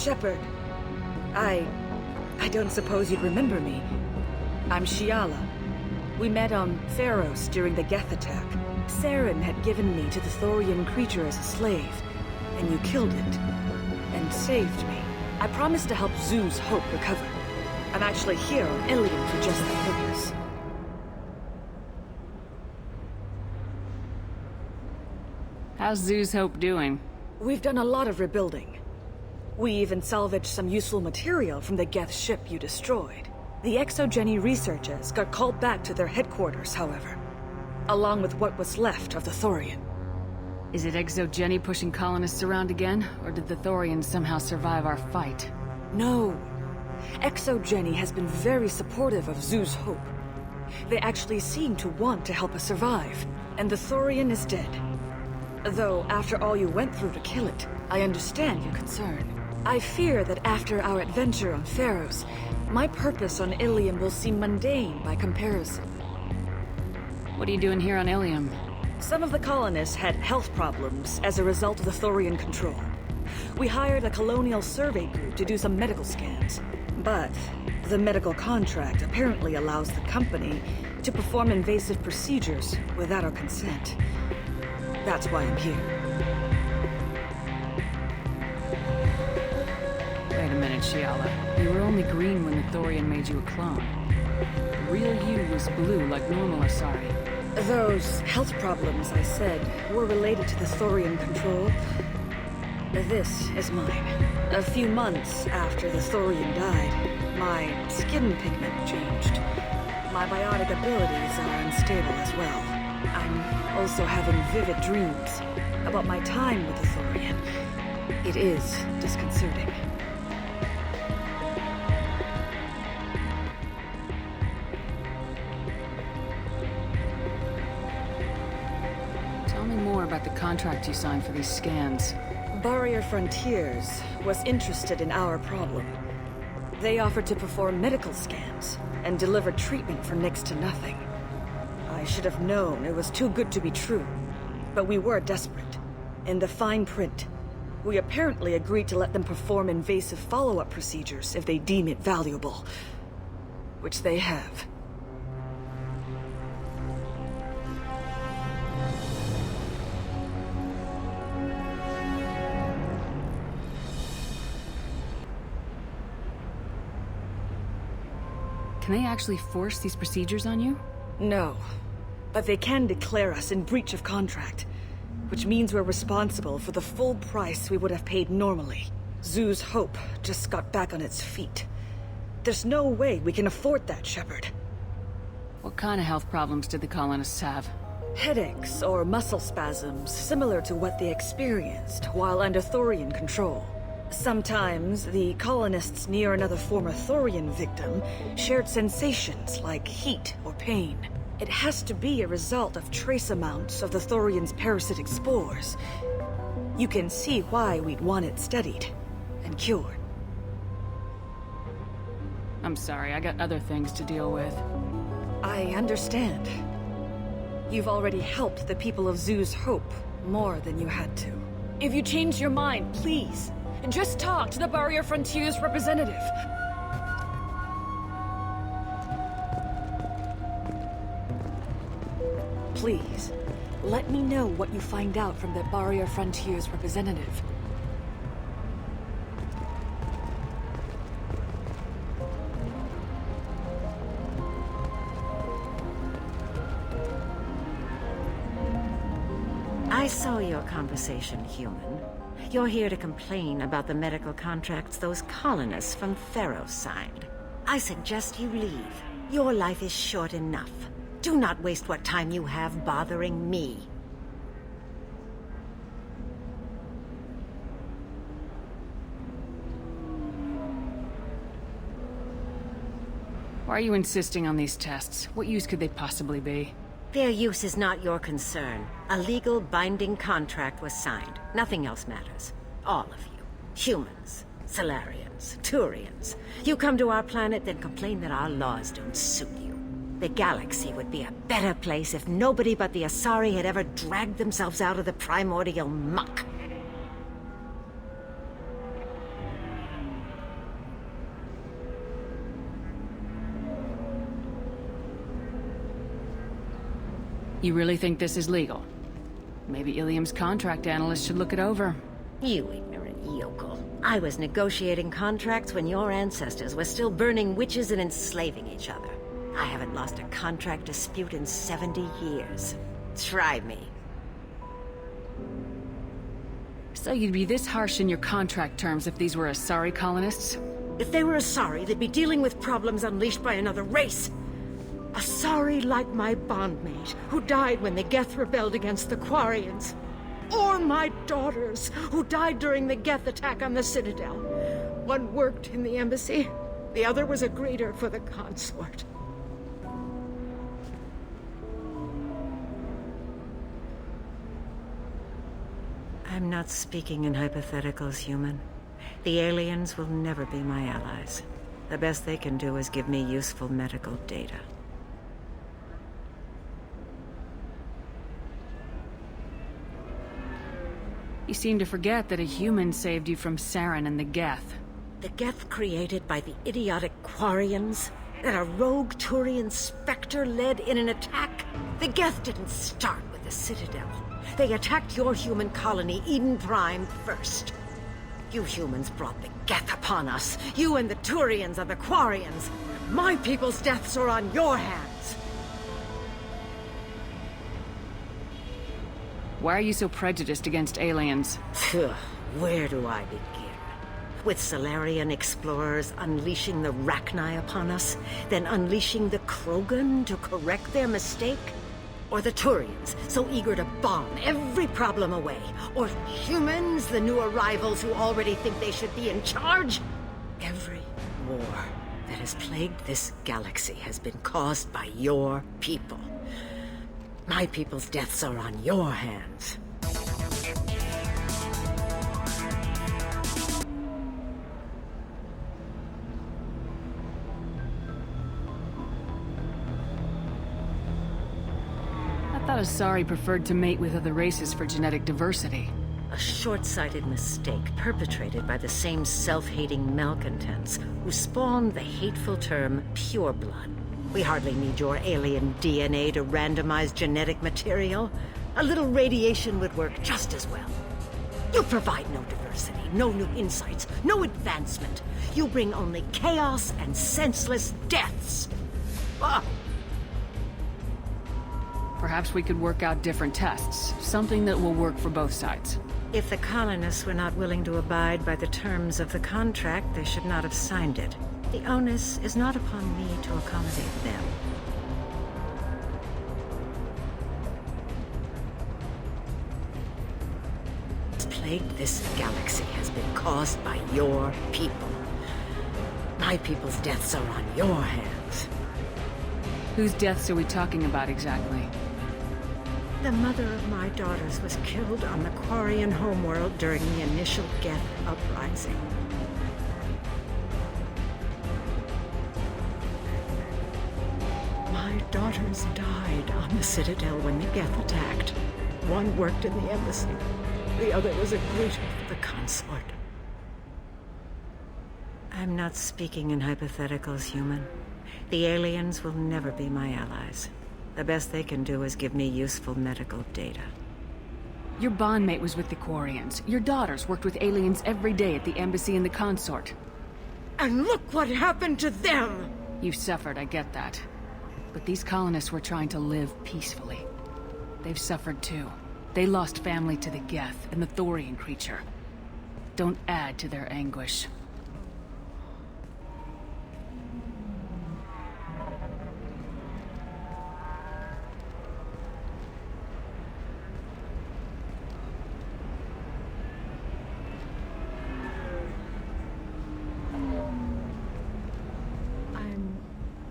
Shepard. I don't suppose you'd remember me. I'm Shiala. We met on Theros during the Geth attack. Saren had given me to the Thorian creature as a slave, and you killed it. And saved me. I promised to help Zeus Hope recover. I'm actually here on Illium for just that purpose. How's Zeus Hope doing? We've done a lot of rebuilding. We even salvaged some useful material from the Geth ship you destroyed. The Exogeny researchers got called back to their headquarters, however, along with what was left of the Thorian. Is it Exogeny pushing colonists around again, or did the Thorians somehow survive our fight? No. Exogeny has been very supportive of Zeus Hope. They actually seem to want to help us survive, and the Thorian is dead. Though, after all you went through to kill it, I understand your concern. I fear that after our adventure on Theros, my purpose on Illium will seem mundane by comparison. What are you doing here on Illium? Some of the colonists had health problems as a result of the Thorian control. We hired a colonial survey group to do some medical scans. But the medical contract apparently allows the company to perform invasive procedures without our consent. That's why I'm here. Wait a minute, Shiala. You were only green when the Thorian made you a clone. The real you was blue like normal Asari. Those health problems I said were related to the Thorian control. This is mine. A few months after the Thorian died, my skin pigment changed. My biotic abilities are unstable as well. I'm also having vivid dreams about my time with the Thorian. It is disconcerting. Tell me more about the contract you signed for these scans. Barrier Frontiers was interested in our problem. They offered to perform medical scans and deliver treatment for next to nothing. I should have known it was too good to be true, but we were desperate. In the fine print, we apparently agreed to let them perform invasive follow-up procedures if they deem it valuable, which they have. Can they actually force these procedures on you? No, but they can declare us in breach of contract, which means we're responsible for the full price we would have paid normally. Zeus Hope just got back on its feet. There's no way we can afford that, Shepard. What kind of health problems did the colonists have? Headaches or muscle spasms similar to what they experienced while under Thorian control. Sometimes, the colonists near another former Thorian victim shared sensations like heat or pain. It has to be a result of trace amounts of the Thorian's parasitic spores. You can see why we'd want it studied and cured. I'm sorry, I got other things to deal with. I understand. You've already helped the people of Zeus Hope more than you had to. If you change your mind, please, just talk to the Barrier Frontiers representative. Please, let me know what you find out from the Barrier Frontiers representative. I saw your conversation, human. You're here to complain about the medical contracts those colonists from Theros signed. I suggest you leave. Your life is short enough. Do not waste what time you have bothering me. Why are you insisting on these tests? What use could they possibly be? Their use is not your concern. A legal binding contract was signed. Nothing else matters. All of you. Humans, Solarians, Turians. You come to our planet, then complain that our laws don't suit you. The galaxy would be a better place if nobody but the Asari had ever dragged themselves out of the primordial muck. You really think this is legal? Maybe Illium's contract analyst should look it over. You ignorant yokel. I was negotiating contracts when your ancestors were still burning witches and enslaving each other. I haven't lost a contract dispute in 70 years. Try me. So you'd be this harsh in your contract terms if these were Asari colonists? If they were Asari, they'd be dealing with problems unleashed by another race. Asari like my bondmate, who died when the Geth rebelled against the Quarians. Or my daughters, who died during the Geth attack on the Citadel. One worked in the embassy, the other was a greeter for the consort. I'm not speaking in hypotheticals, human. The aliens will never be my allies. The best they can do is give me useful medical data. You seem to forget that a human saved you from Saren and the Geth. The Geth created by the idiotic Quarians? That a rogue Thorian specter led in an attack? The Geth didn't start with the Citadel. They attacked your human colony, Eden Prime, first. You humans brought the Geth upon us. You and the Thorians are the Quarians. My people's deaths are on your hands. Why are you so prejudiced against aliens? Where do I begin? With Salarian explorers unleashing the Rachni upon us, then unleashing the Krogan to correct their mistake? Or the Thorians, so eager to bomb every problem away? Or humans, the new arrivals who already think they should be in charge? Every war that has plagued this galaxy has been caused by your people. My people's deaths are on your hands. I thought Asari preferred to mate with other races for genetic diversity. A short-sighted mistake perpetrated by the same self-hating malcontents who spawned the hateful term pureblood. We hardly need your alien DNA to randomize genetic material. A little radiation would work just as well. You provide no diversity, no new insights, no advancement. You bring only chaos and senseless deaths. Ah! Perhaps we could work out different tests, something that will work for both sides. If the colonists were not willing to abide by the terms of the contract, they should not have signed it. The onus is not upon me to accommodate them. This plague this galaxy has been caused by your people. My people's deaths are on your hands. Whose deaths are we talking about exactly? The mother of my daughters was killed on the Quarian homeworld during the initial Geth uprising. My daughters died on the Citadel when the Geth attacked. One worked in the embassy. The other was a greeter for the consort. I'm not speaking in hypotheticals, human. The aliens will never be my allies. The best they can do is give me useful medical data. Your bondmate was with the Quarians. Your daughters worked with aliens every day at the embassy and the consort. And look what happened to them! You suffered, I get that. But these colonists were trying to live peacefully. They've suffered too. They lost family to the Geth and the Thorian creature. Don't add to their anguish.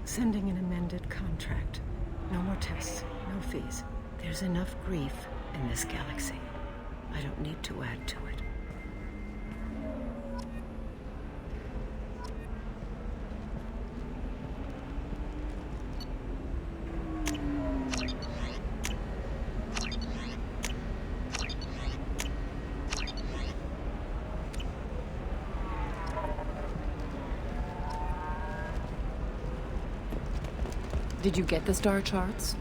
Sending an amended contract. No more tests, no fees. There's enough grief in this galaxy. I don't need to add to it. Did you get the star charts?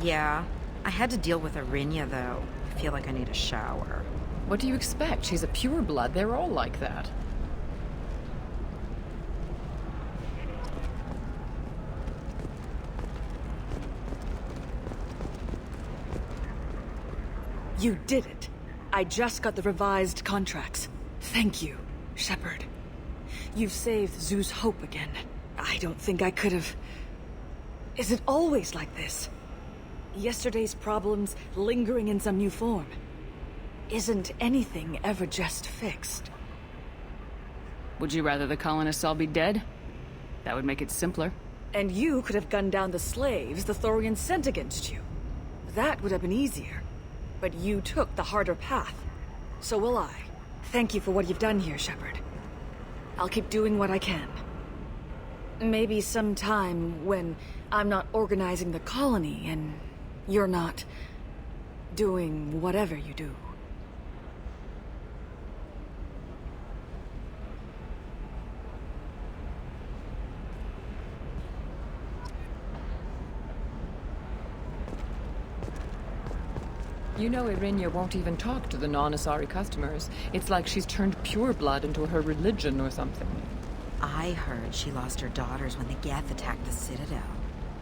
Yeah, I had to deal with Arinya, though. I feel like I need a shower. What do you expect? She's a pureblood. They're all like that. You did it. I just got the revised contracts. Thank you, Shepard. You've saved Zoo's hope again. I don't think I could have... Is it always like this? Yesterday's problems lingering in some new form. Isn't anything ever just fixed? Would you rather the colonists all be dead? That would make it simpler. And you could have gunned down the slaves the Thorians sent against you. That would have been easier. But you took the harder path. So will I. Thank you for what you've done here, Shepard. I'll keep doing what I can. Maybe sometime when I'm not organizing the colony and you're not doing whatever you do. You know Arinya won't even talk to the non-Asari customers. It's like she's turned pureblood into her religion or something. I heard she lost her daughters when the Geth attacked the Citadel.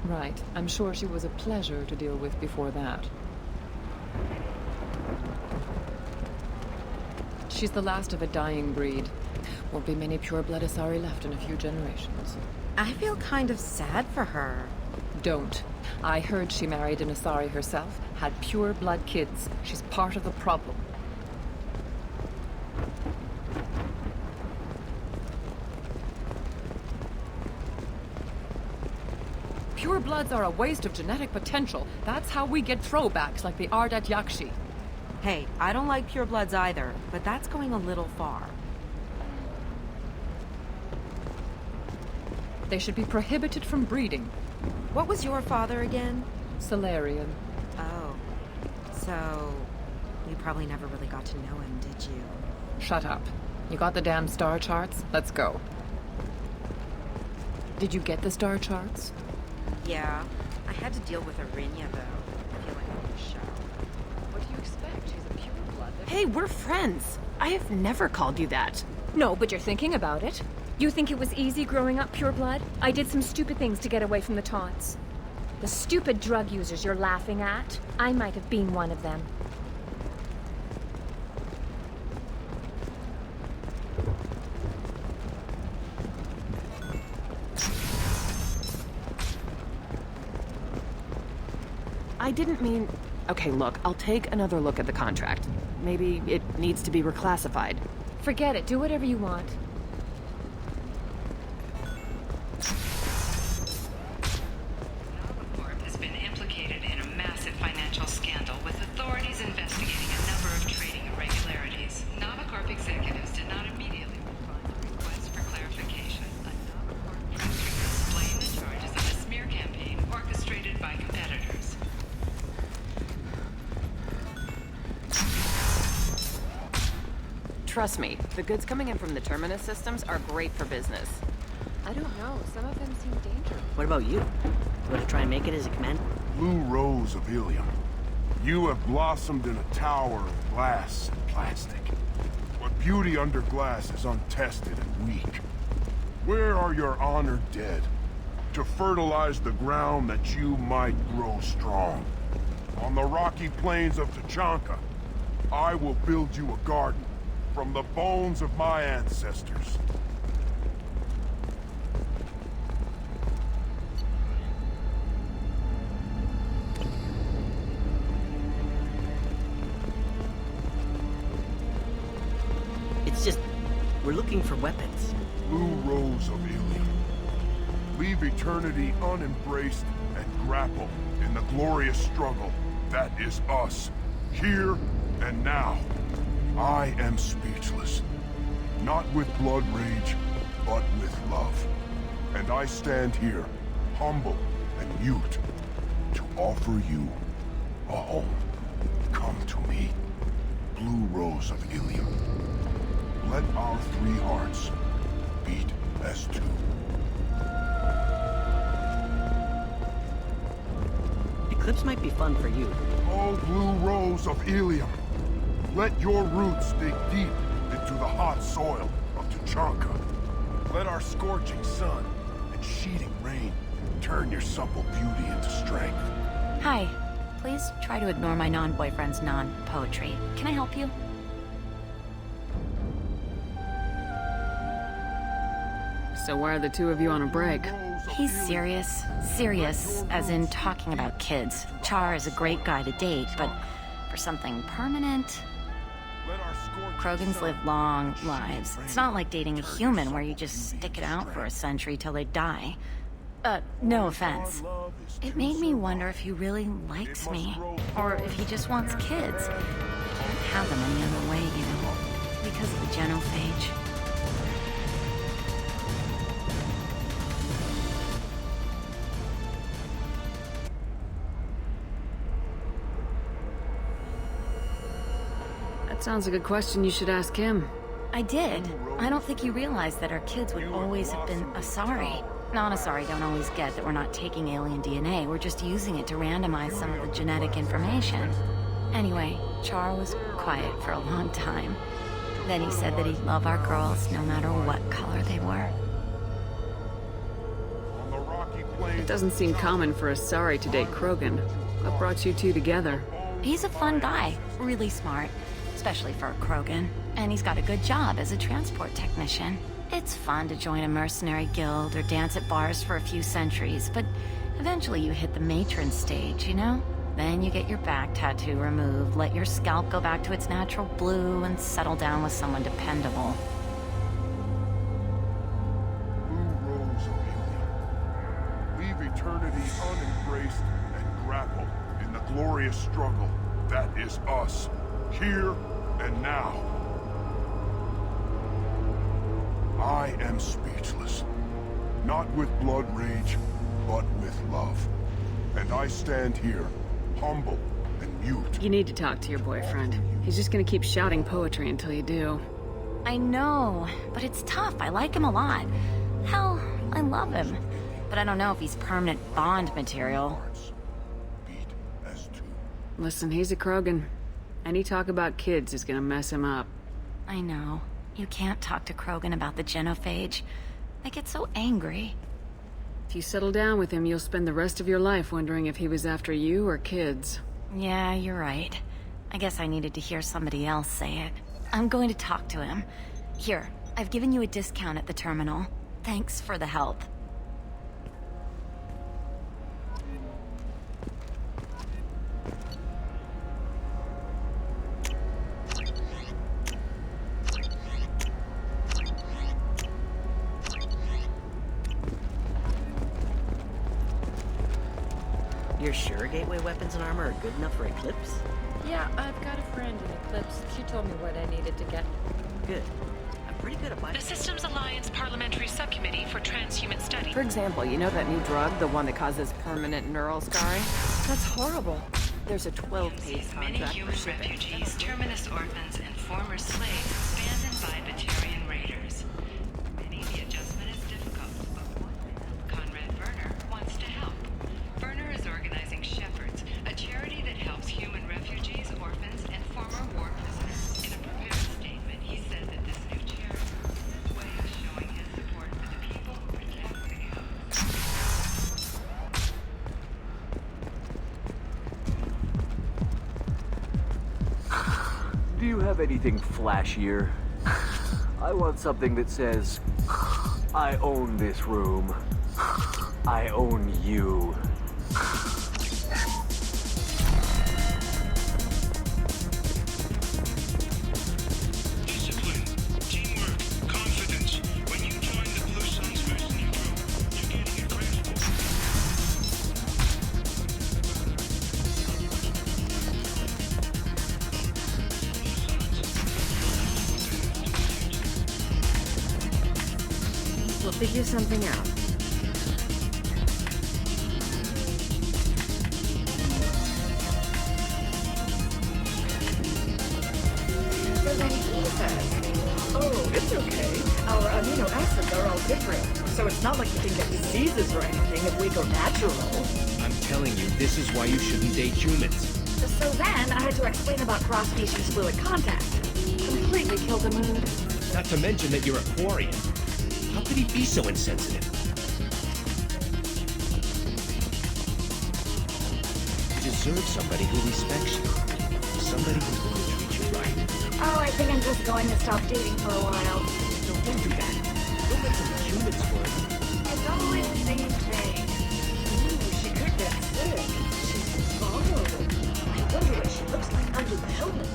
Right. I'm sure she was a pleasure to deal with before that. She's the last of a dying breed. Won't be many pureblood Asari left in a few generations. I feel kind of sad for her. Don't. I heard she married an Asari herself, had pure-blood kids. She's part of the problem. Pure-bloods are a waste of genetic potential. That's how we get throwbacks like the Ardat Yakshi. Hey, I don't like purebloods either, but that's going a little far. They should be prohibited from breeding. What was your father again? Solarian. Oh. So... you probably never really got to know him, did you? Shut up. You got the damn star charts? Let's go. Did you get the star charts? Yeah. I had to deal with Arinya, though. I feel like I need a shower. What do you expect? She's a pureblood. Hey, we're friends. I have never called you that. No, but you're thinking about it. You think it was easy growing up pureblood? I did some stupid things to get away from the taunts. The stupid drug users you're laughing at, I might have been one of them. I didn't mean... Okay, look, I'll take another look at the contract. Maybe it needs to be reclassified. Forget it. Do whatever you want. Has been implicated in a massive financial scandal with authorities investigating a number of trading irregularities. Novacorp executives did not immediately reply to requests for clarification. A Novacorp press release blamed the charges on a smear campaign orchestrated by competitors. Trust me, the goods coming in from the Terminus systems are great for business. I don't know. Some of them seem dangerous. What about you? Want to try and make it as a commander? Blue Rose of Illium. You have blossomed in a tower of glass and plastic. But beauty under glass is untested and weak. Where are your honored dead? To fertilize the ground that you might grow strong. On the rocky plains of Tachanka, I will build you a garden from the bones of my ancestors. It's just... we're looking for weapons. Blue Rose of Illium. Leave eternity unembraced and grapple in the glorious struggle that is us, here and now. I am speechless. Not with blood rage, but with love. And I stand here, humble and mute, to offer you a home. Come to me, Blue Rose of Illium. Let our three hearts beat as two. Eclipse might be fun for you. Oh, blue rose of Illium. Let your roots dig deep into the hot soil of Tuchanka. Let our scorching sun and sheeting rain turn your supple beauty into strength. Hi. Please try to ignore my non-boyfriend's non-poetry. Can I help you? So why are the two of you on a break? He's serious. Serious, as in talking about kids. Char is a great guy to date, but for something permanent... Krogans live long lives. It's not like dating a human where you just stick it out for a century till they die. No offense. It made me wonder if he really likes me, or if he just wants kids. Can't have them any other way, you know, because of the genophage. That sounds like a question you should ask him. I did. I don't think he realized that our kids would always have been Asari. Non-Asari don't always get that we're not taking alien DNA, we're just using it to randomize some of the genetic information. Anyway, Char was quiet for a long time. Then he said that he'd love our girls no matter what color they were. It doesn't seem common for Asari to date Krogan. What brought you two together? He's a fun guy, really smart, especially for a Krogan. And he's got a good job as a transport technician. It's fun to join a mercenary guild or dance at bars for a few centuries, but eventually you hit the matron stage, you know? Then you get your back tattoo removed, let your scalp go back to its natural blue, and settle down with someone dependable. Blue rose of Illium. Leave eternity unembraced and grapple in the glorious struggle that is us, here and now. I am speechless, not with blood rage, but with love. And I stand here, humble and mute. You need to talk to your boyfriend. He's just gonna keep shouting poetry until you do. I know, but it's tough. I like him a lot. Hell, I love him. But I don't know if he's permanent bond material. Beat as two. Listen, he's a Krogan. Any talk about kids is gonna mess him up. I know. You can't talk to Krogan about the genophage. They get so angry. If you settle down with him, you'll spend the rest of your life wondering if he was after you or kids. Yeah, you're right. I guess I needed to hear somebody else say it. I'm going to talk to him. Here, I've given you a discount at the terminal. Thanks for the help. You're sure gateway weapons and armor are good enough for Eclipse? Yeah, I've got a friend in Eclipse. She told me what I needed to get. Good. I'm pretty good at buying. The Systems Alliance Parliamentary Subcommittee for Transhuman Study. For example, you know that new drug, the one that causes permanent neural scarring? That's horrible. There's a 12-page Many contract human for shipping. refugees, terminus orphans, and former slaves expand and by Batarian raiders. Many the adjustment is difficult, but one man, Conrad Werner, wants to help. Werner is organizing Shepards, a charity that helps human refugees, orphans, and former war prisoners. In a prepared statement, he said that this new charity is his way of showing his support for the people who protect the coast. Do you have anything flashier? I want something that says, I own this room. I own you. Discipline, teamwork, confidence. When you join the Blue Suns mercenary group, you're getting a grasp of We'll figure something out. Oh, it's okay. Our amino acids are all different, so it's not like you can get diseases or anything if we go natural. I'm telling you this is why you shouldn't date humans. So then, I had to explain about cross-species fluid contact. Completely killed the mood. Not to mention that you're a Quarian. How could he be so insensitive? You deserve somebody who respects you. Somebody who's going to treat you right. Oh, I think I'm just going to stop dating for a while. No, don't do that. Don't let them be humans for it. It's always the same thing. Ooh, she could get sick. She's vulnerable. I wonder what she looks like under the helmet.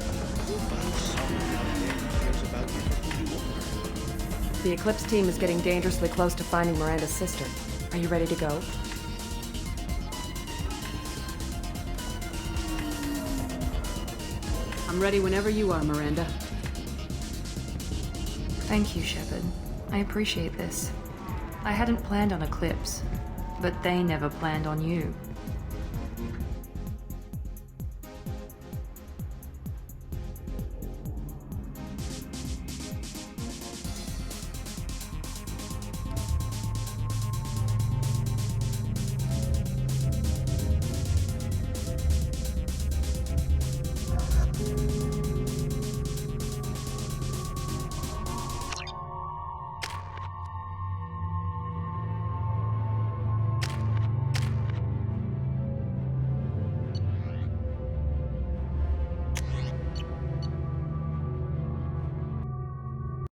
You'll find someone out there who cares about you for who you are. The Eclipse team is getting dangerously close to finding Miranda's sister. Are you ready to go? I'm ready whenever you are, Miranda. Thank you, Shepard. I appreciate this. I hadn't planned on Eclipse, but they never planned on you.